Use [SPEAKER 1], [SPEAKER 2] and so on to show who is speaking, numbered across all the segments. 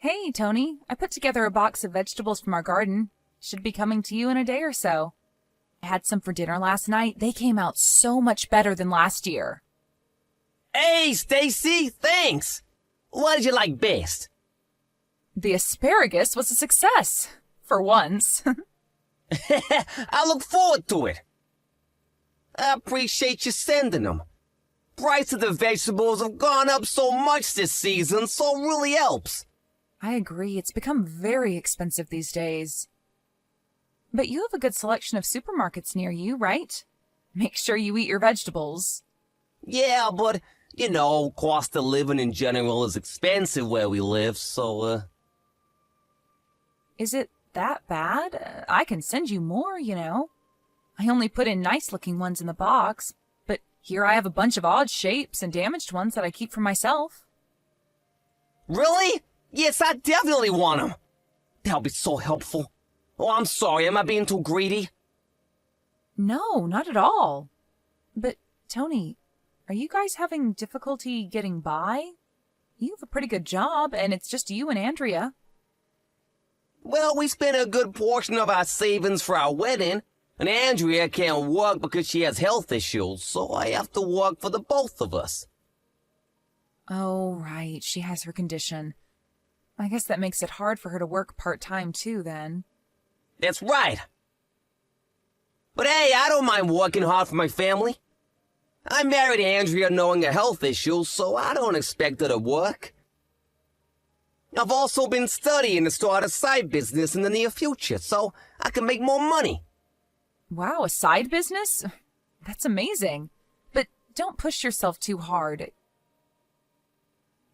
[SPEAKER 1] Hey, Tony, I put together a box of vegetables from our garden. Should be coming to you in a day or so. I had some for dinner last night. They came out so much better than last year.
[SPEAKER 2] Hey, Stacy, thanks. What did you like best?
[SPEAKER 1] The asparagus was a success. For once.
[SPEAKER 2] I look forward to it. I appreciate you sending them. Price of the vegetables have gone up so much this season, so it really helps.
[SPEAKER 1] I agree. It's become very expensive these days. But you have a good selection of supermarkets near you, right? Make sure you eat your vegetables.
[SPEAKER 2] Yeah, but, cost of living in general is expensive where we live, so,
[SPEAKER 1] Is it that bad? I can send you more, I only put in nice-looking ones in the box, but here I have a bunch of odd shapes and damaged ones that I keep for myself.
[SPEAKER 2] Really? Yes, I definitely want them. That'll be so helpful. Oh, I'm sorry, am I being too greedy?
[SPEAKER 1] No, not at all. But, Tony, are you guys having difficulty getting by? You have a pretty good job, and it's just you and Andrea.
[SPEAKER 2] Well, we spent a good portion of our savings for our wedding, and Andrea can't work because she has health issues, so I have to work for the both of us.
[SPEAKER 1] Oh, right, she has her condition. I guess that makes it hard for her to work part-time, too, then.
[SPEAKER 2] That's right. But hey, I don't mind working hard for my family. I married Andrea knowing her health issues, so I don't expect her to work. I've also been studying to start a side business in the near future, so I can make more money.
[SPEAKER 1] Wow, a side business? That's amazing. But don't push yourself too hard.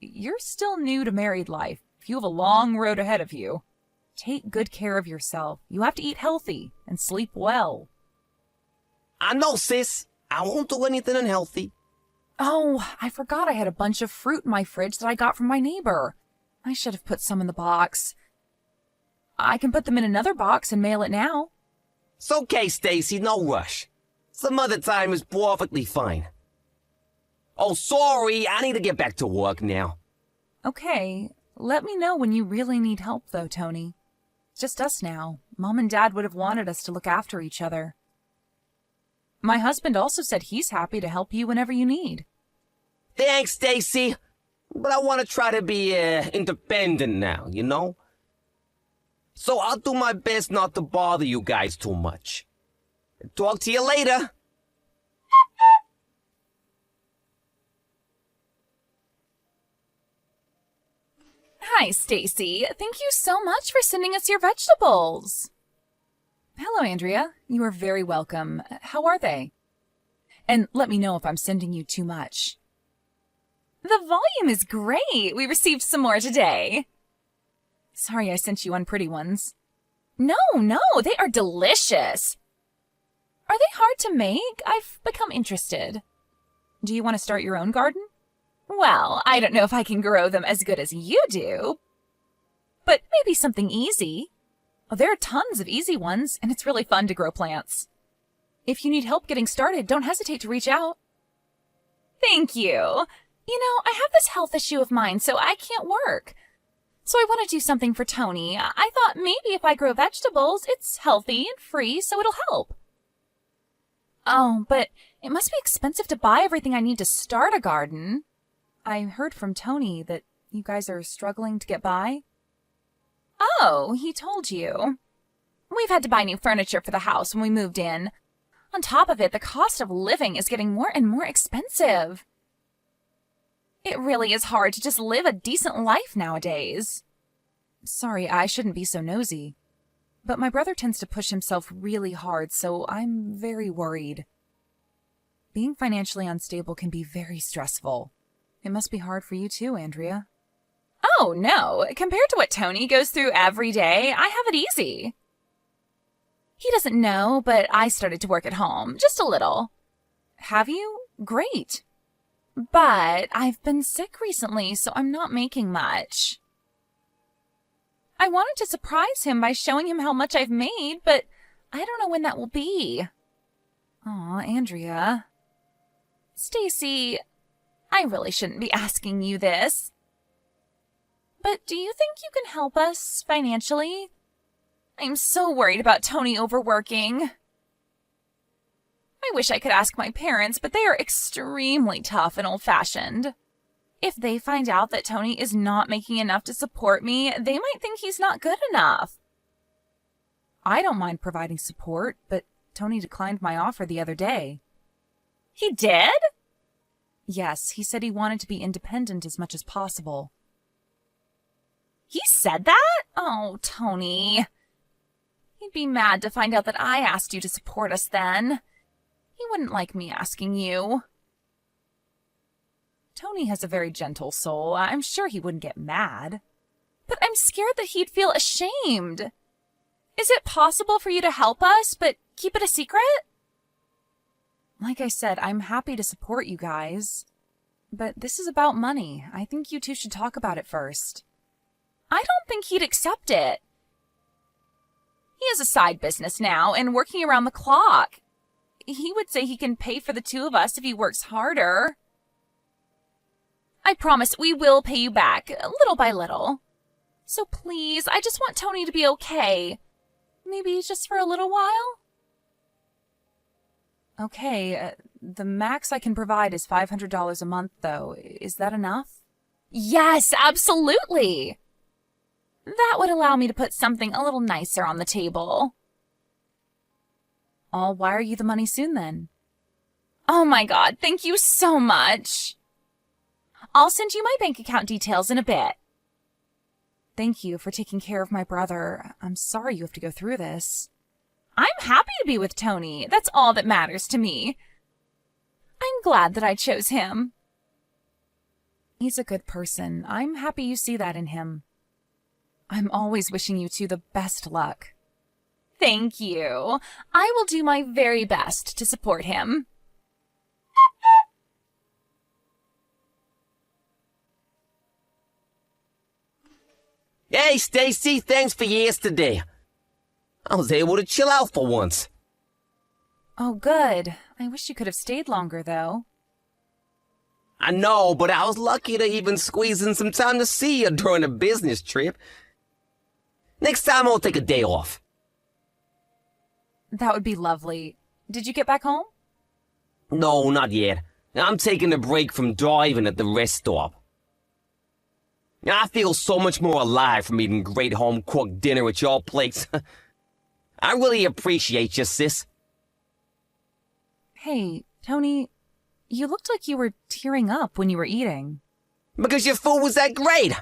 [SPEAKER 1] You're still new to married life. You have a long road ahead of you. Take good care of yourself. You have to eat healthy and sleep well.
[SPEAKER 2] I know, sis. I won't do anything unhealthy.
[SPEAKER 1] Oh, I forgot I had a bunch of fruit in my fridge that I got from my neighbor. I should have put some in the box. I can put them in another box and mail it now.
[SPEAKER 2] It's okay, Stacy, no rush. Some other time is perfectly fine. Oh, sorry, I need to get back to work now.
[SPEAKER 1] Okay, let me know when you really need help, though, Tony. It's just us now. Mom and Dad would have wanted us to look after each other. My husband also said he's happy to help you whenever you need.
[SPEAKER 2] Thanks, Stacy. But I want to try to be independent now, So I'll do my best not to bother you guys too much. Talk to you later.
[SPEAKER 1] Hi, Stacy. Thank you so much for sending us your vegetables. Hello, Andrea. You are very welcome. How are they? And let me know if I'm sending you too much. The volume is great. We received some more today. Sorry I sent you unpretty ones. No, they are delicious. Are they hard to make? I've become interested. Do you want to start your own garden? Well, I don't know if I can grow them as good as you do, but maybe something easy. Oh, there are tons of easy ones, and it's really fun to grow plants. If you need help getting started, don't hesitate to reach out. Thank you. I have this health issue of mine, so I can't work. So I want to do something for Tony. I thought maybe if I grow vegetables, it's healthy and free, so it'll help. Oh, but it must be expensive to buy everything I need to start a garden. I heard from Tony that you guys are struggling to get by. Oh, he told you. We've had to buy new furniture for the house when we moved in. On top of it, the cost of living is getting more and more expensive. It really is hard to just live a decent life nowadays. Sorry, I shouldn't be so nosy. But my brother tends to push himself really hard, so I'm very worried. Being financially unstable can be very stressful. It must be hard for you too, Andrea. Oh, no. Compared to what Tony goes through every day, I have it easy. He doesn't know, but I started to work at home, just a little. Have you? Great. But I've been sick recently, so I'm not making much. I wanted to surprise him by showing him how much I've made, but I don't know when that will be. Aw, Andrea. Stacy, I really shouldn't be asking you this. But But do you think you can help us financially? I'm so worried about Tony overworking. I wish I could ask my parents, but they are extremely tough and old-fashioned. If they find out that Tony is not making enough to support me, they might think he's not good enough. I don't mind providing support, but Tony declined my offer the other day. He did? Yes, he said he wanted to be independent as much as possible. He said that? Oh, Tony. He'd be mad to find out that I asked you to support us then. He wouldn't like me asking you. Tony has a very gentle soul. I'm sure he wouldn't get mad. But I'm scared that he'd feel ashamed. Is it possible for you to help us, but keep it a secret? Like I said, I'm happy to support you guys. But this is about money. I think you two should talk about it first. I don't think he'd accept it. He has a side business now and working around the clock. He would say he can pay for the two of us if he works harder. I promise we will pay you back, little by little. So please, I just want Tony to be okay. Maybe just for a little while? Okay, the max I can provide is $500 a month, though. Is that enough? Yes, absolutely! That would allow me to put something a little nicer on the table. I'll wire you the money soon, then. Oh my God, thank you so much! I'll send you my bank account details in a bit. Thank you for taking care of my brother. I'm sorry you have to go through this. I'm happy to be with Tony. That's all that matters to me. I'm glad that I chose him. He's a good person. I'm happy you see that in him. I'm always wishing you two the best luck. Thank you. I will do my very best to support him.
[SPEAKER 2] Hey, Stacy, thanks for yesterday. I was able to chill out for once.
[SPEAKER 1] Oh, good. I wish you could have stayed longer, though.
[SPEAKER 2] I know, but I was lucky to even squeeze in some time to see you during a business trip. Next time I'll take a day off.
[SPEAKER 1] That would be lovely. Did you get back home?
[SPEAKER 2] No, not yet. I'm taking a break from driving at the rest stop. I feel so much more alive from eating great home-cooked dinner at your place. I really appreciate you, sis.
[SPEAKER 1] Hey, Tony, you looked like you were tearing up when you were eating.
[SPEAKER 2] Because your food was that great.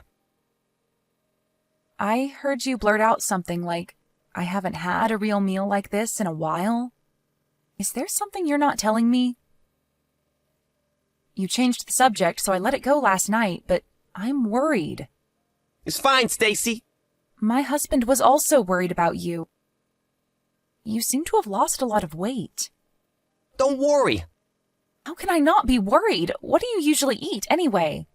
[SPEAKER 1] I heard you blurt out something like, I haven't had a real meal like this in a while. Is there something you're not telling me? You changed the subject, so I let it go last night, but I'm worried.
[SPEAKER 2] It's fine, Stacy.
[SPEAKER 1] My husband was also worried about you. You seem to have lost a lot of weight.
[SPEAKER 2] Don't worry.
[SPEAKER 1] How can I not be worried? What do you usually eat, anyway?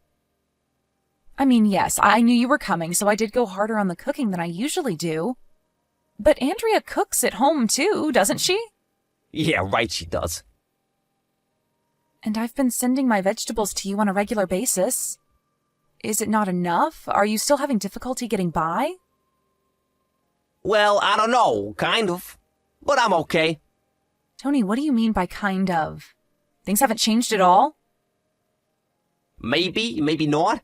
[SPEAKER 1] I mean, yes, I knew you were coming, so I did go harder on the cooking than I usually do. But Andrea cooks at home, too, doesn't she?
[SPEAKER 2] Yeah, right, she does.
[SPEAKER 1] And I've been sending my vegetables to you on a regular basis. Is it not enough? Are you still having difficulty getting by?
[SPEAKER 2] Well, I don't know, kind of. But I'm okay.
[SPEAKER 1] Tony, what do you mean by kind of? Things haven't changed at all?
[SPEAKER 2] Maybe, maybe not.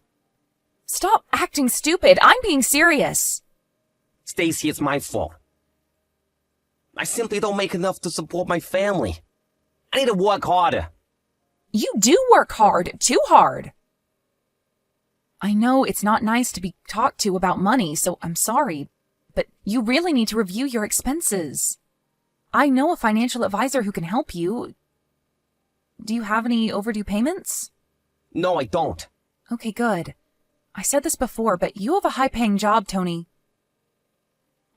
[SPEAKER 1] Stop acting stupid. I'm being serious.
[SPEAKER 2] Stacy, it's my fault. I simply don't make enough to support my family. I need to work harder.
[SPEAKER 1] You do work hard, too hard. I know it's not nice to be talked to about money, so I'm sorry, but you really need to review your expenses. I know a financial advisor who can help you. Do you have any overdue payments?
[SPEAKER 2] No, I don't.
[SPEAKER 1] Okay, good. I said this before, but you have a high-paying job, Tony.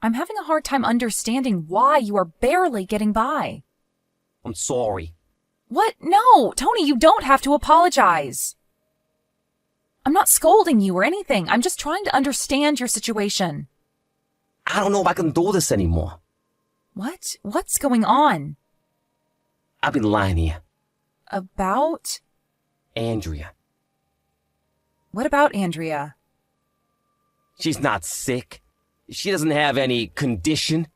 [SPEAKER 1] I'm having a hard time understanding why you are barely getting by.
[SPEAKER 2] I'm sorry.
[SPEAKER 1] What? No, Tony, you don't have to apologize. I'm not scolding you or anything. I'm just trying to understand your situation.
[SPEAKER 2] I don't know if I can do this anymore.
[SPEAKER 1] What? What's going on?
[SPEAKER 2] I've been lying here.
[SPEAKER 1] About?
[SPEAKER 2] Andrea.
[SPEAKER 1] What about Andrea?
[SPEAKER 2] She's not sick. She doesn't have any condition.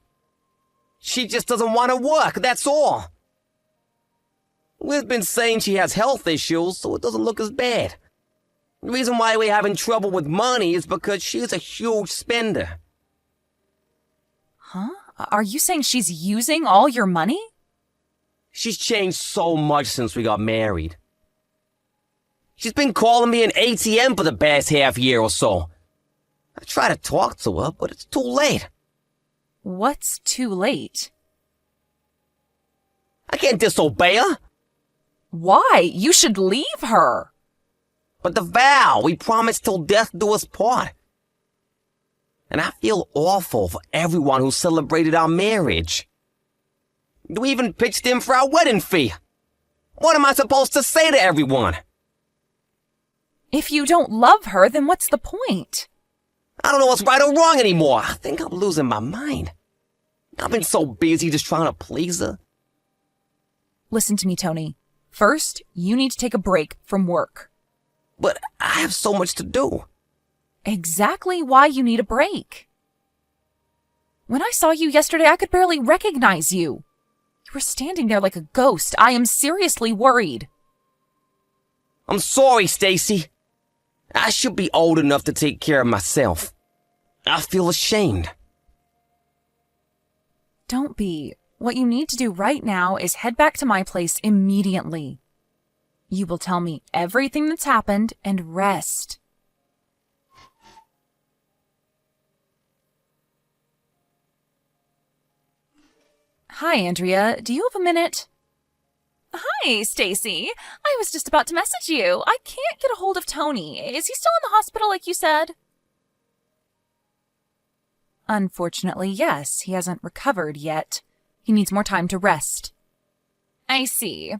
[SPEAKER 2] She just doesn't want to work, that's all. We've been saying she has health issues, so it doesn't look as bad. The reason why we're having trouble with money is because she's a huge spender.
[SPEAKER 1] Huh? Are you saying she's using all your money?
[SPEAKER 2] She's changed so much since we got married. She's been calling me an ATM for the past half year or so. I try to talk to her, but it's too late.
[SPEAKER 1] What's too late?
[SPEAKER 2] I can't disobey her.
[SPEAKER 1] Why? You should leave her.
[SPEAKER 2] But the vow, we promised till death do us part. And I feel awful for everyone who celebrated our marriage. We even pitched in for our wedding fee. What am I supposed to say to everyone?
[SPEAKER 1] If you don't love her, then what's the point?
[SPEAKER 2] I don't know what's right or wrong anymore. I think I'm losing my mind. I've been so busy just trying to please her.
[SPEAKER 1] Listen to me, Tony. First, you need to take a break from work.
[SPEAKER 2] But I have so much to do.
[SPEAKER 1] Exactly why you need a break. When I saw you yesterday, I could barely recognize you. You were standing there like a ghost. I am seriously worried.
[SPEAKER 2] I'm sorry, Stacy. I should be old enough to take care of myself. I feel ashamed.
[SPEAKER 1] Don't be. What you need to do right now is head back to my place immediately. You will tell me everything that's happened and rest. Hi, Andrea. Do you have a minute? Hi, Stacy. I was just about to message you. I can't get a hold of Tony. Is he still in the hospital like you said? Unfortunately, yes. He hasn't recovered yet. He needs more time to rest. I see.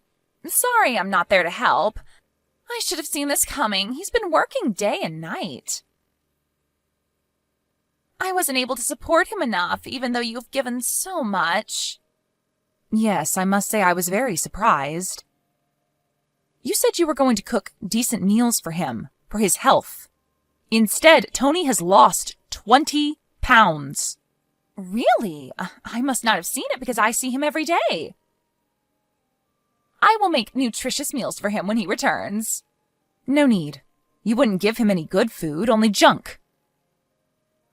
[SPEAKER 1] Sorry I'm not there to help. I should have seen this coming. He's been working day and night. I wasn't able to support him enough, even though you've given so much. Yes, I must say I was very surprised. You said you were going to cook decent meals for him, for his health. Instead, Tony has lost 20 pounds. Really? I must not have seen it because I see him every day. I will make nutritious meals for him when he returns. No need. You wouldn't give him any good food, only junk.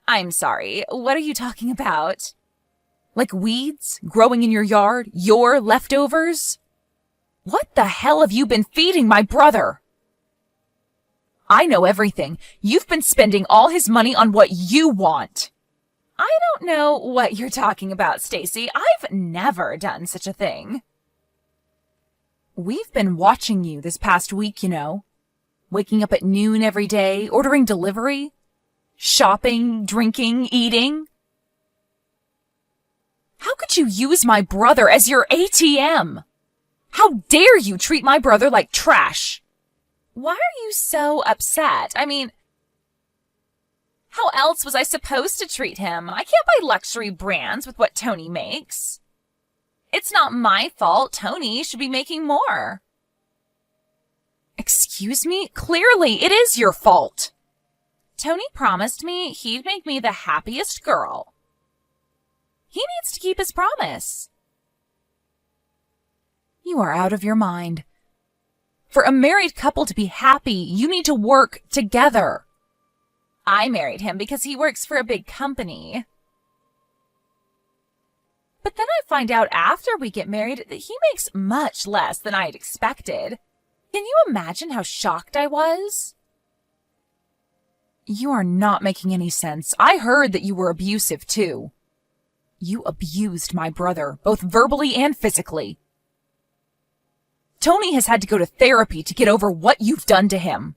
[SPEAKER 1] I'm sorry, what are you talking about? Like weeds growing in your yard? Your leftovers? What the hell have you been feeding my brother? I know everything. You've been spending all his money on what you want. I don't know what you're talking about, Stacy. I've never done such a thing. We've been watching you this past week, you know. Waking up at noon every day, ordering delivery, shopping, drinking, eating. How could you use my brother as your ATM? How dare you treat my brother like trash? Why are you so upset? I mean, how else was I supposed to treat him? I can't buy luxury brands with what Tony makes. It's not my fault. Tony should be making more. Excuse me? Clearly, it is your fault. Tony promised me he'd make me the happiest girl. He needs to keep his promise. You are out of your mind. For a married couple to be happy, you need to work together. I married him because he works for a big company. But then I find out after we get married that he makes much less than I had expected. Can you imagine how shocked I was? You are not making any sense. I heard that you were abusive too. You abused my brother, both verbally and physically. Tony has had to go to therapy to get over what you've done to him.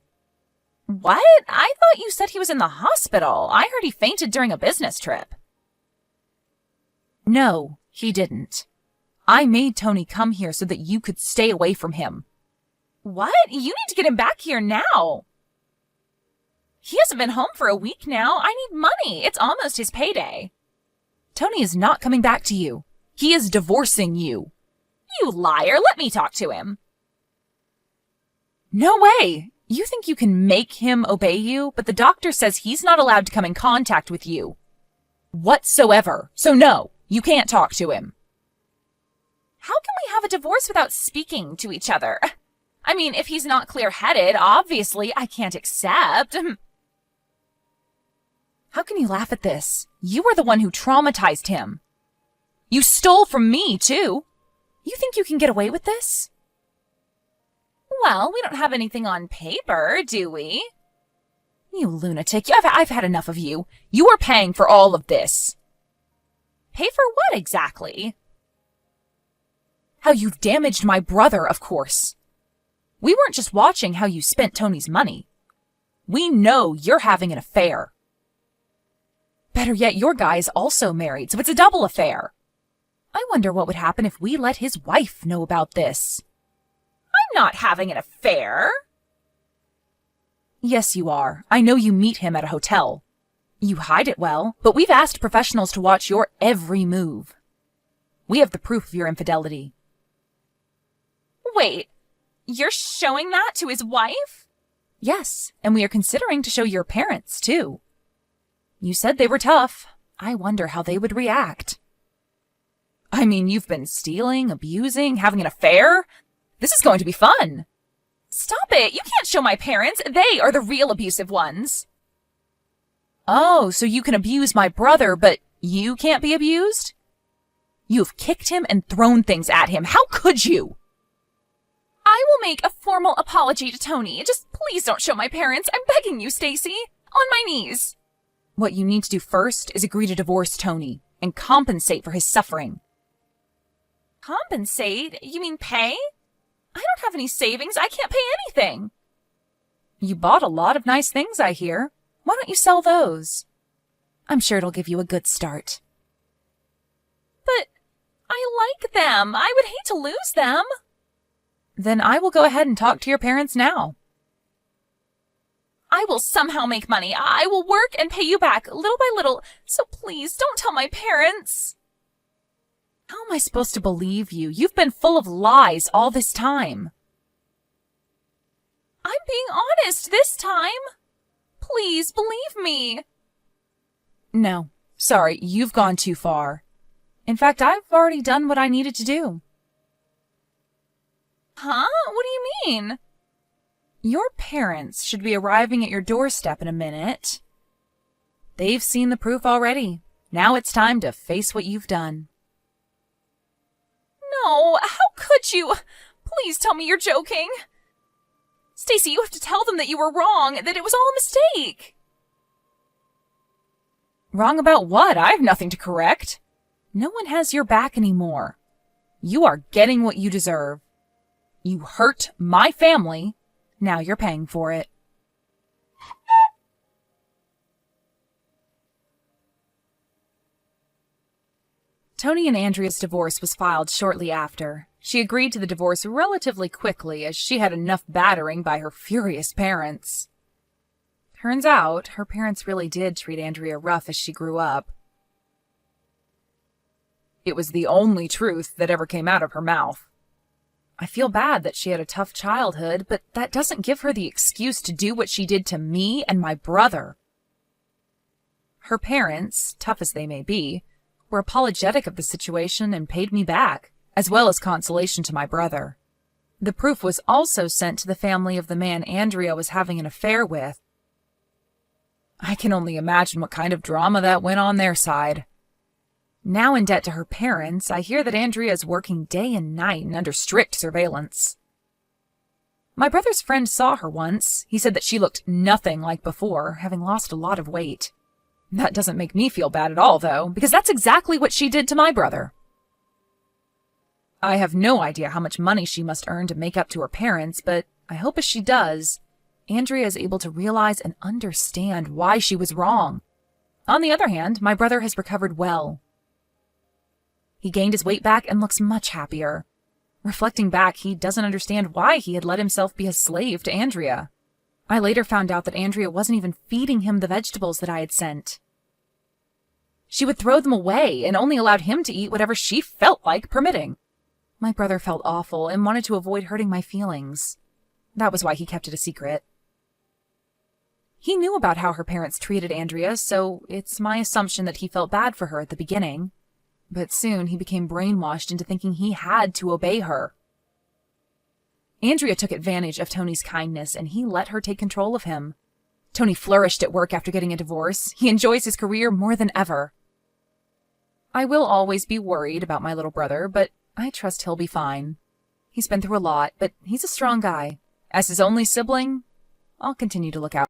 [SPEAKER 1] What? I thought you said he was in the hospital. I heard he fainted during a business trip. No, he didn't. I made Tony come here so that you could stay away from him. What? You need to get him back here now. He hasn't been home for a week now. I need money. It's almost his payday. Tony is not coming back to you. He is divorcing you. You liar. Let me talk to him. No way. You think you can make him obey you, but the doctor says he's not allowed to come in contact with you whatsoever. So no, you can't talk to him. How can we have a divorce without speaking to each other? I mean, if he's not clear-headed, obviously I can't accept. How can you laugh at this? You were the one who traumatized him. You stole from me, too. You think you can get away with this? Well, we don't have anything on paper, do we? You lunatic. I've had enough of you. You are paying for all of this. Pay for what exactly? How you've damaged my brother, of course. We weren't just watching how you spent Tony's money. We know you're having an affair. Better yet, your guy is also married, so it's a double affair. I wonder what would happen if we let his wife know about this. I'm not having an affair. Yes, you are. I know you meet him at a hotel. You hide it well, but we've asked professionals to watch your every move. We have the proof of your infidelity. Wait, you're showing that to his wife? Yes, and we are considering to show your parents, too. You said they were tough. I wonder how they would react. I mean, you've been stealing, abusing, having an affair. This is going to be fun. Stop it. You can't show my parents. They are the real abusive ones. Oh, so you can abuse my brother, but you can't be abused? You've kicked him and thrown things at him. How could you? I will make a formal apology to Tony. Just please don't show my parents. I'm begging you, Stacy. On my knees. What you need to do first is agree to divorce Tony and compensate for his suffering. Compensate? You mean pay? I don't have any savings. I can't pay anything. You bought a lot of nice things, I hear. Why don't you sell those? I'm sure it'll give you a good start. But I like them. I would hate to lose them. Then I will go ahead and talk to your parents now. I will somehow make money. I will work and pay you back little by little. So please don't tell my parents. How am I supposed to believe you? You've been full of lies all this time. I'm being honest this time. Please believe me. No, sorry, you've gone too far. In fact, I've already done what I needed to do. Huh? What do you mean? Your parents should be arriving at your doorstep in a minute. They've seen the proof already. Now it's time to face what you've done. No, how could you? Please tell me you're joking. Stacy, you have to tell them that you were wrong, that it was all a mistake. Wrong about what? I have nothing to correct. No one has your back anymore. You are getting what you deserve. You hurt my family. Now you're paying for it. Tony and Andrea's divorce was filed shortly after. She agreed to the divorce relatively quickly as she had enough battering by her furious parents. Turns out, her parents really did treat Andrea rough as she grew up. It was the only truth that ever came out of her mouth. I feel bad that she had a tough childhood, but that doesn't give her the excuse to do what she did to me and my brother. Her parents, tough as they may be, were apologetic of the situation and paid me back, as well as consolation to my brother. The proof was also sent to the family of the man Andrea was having an affair with. I can only imagine what kind of drama that went on their side. Now in debt to her parents, I hear that Andrea is working day and night and under strict surveillance. My brother's friend saw her once. He said that she looked nothing like before, having lost a lot of weight. That doesn't make me feel bad at all, though, because that's exactly what she did to my brother. I have no idea how much money she must earn to make up to her parents, but I hope as she does, Andrea is able to realize and understand why she was wrong. On the other hand, my brother has recovered well. He gained his weight back and looks much happier. Reflecting back, he doesn't understand why he had let himself be a slave to Andrea. I later found out that Andrea wasn't even feeding him the vegetables that I had sent. She would throw them away and only allowed him to eat whatever she felt like permitting. My brother felt awful and wanted to avoid hurting my feelings. That was why he kept it a secret. He knew about how her parents treated Andrea, so it's my assumption that he felt bad for her at the beginning. But soon he became brainwashed into thinking he had to obey her. Andrea took advantage of Tony's kindness, and he let her take control of him. Tony flourished at work after getting a divorce. He enjoys his career more than ever. I will always be worried about my little brother, but I trust he'll be fine. He's been through a lot, but he's a strong guy. As his only sibling, I'll continue to look out.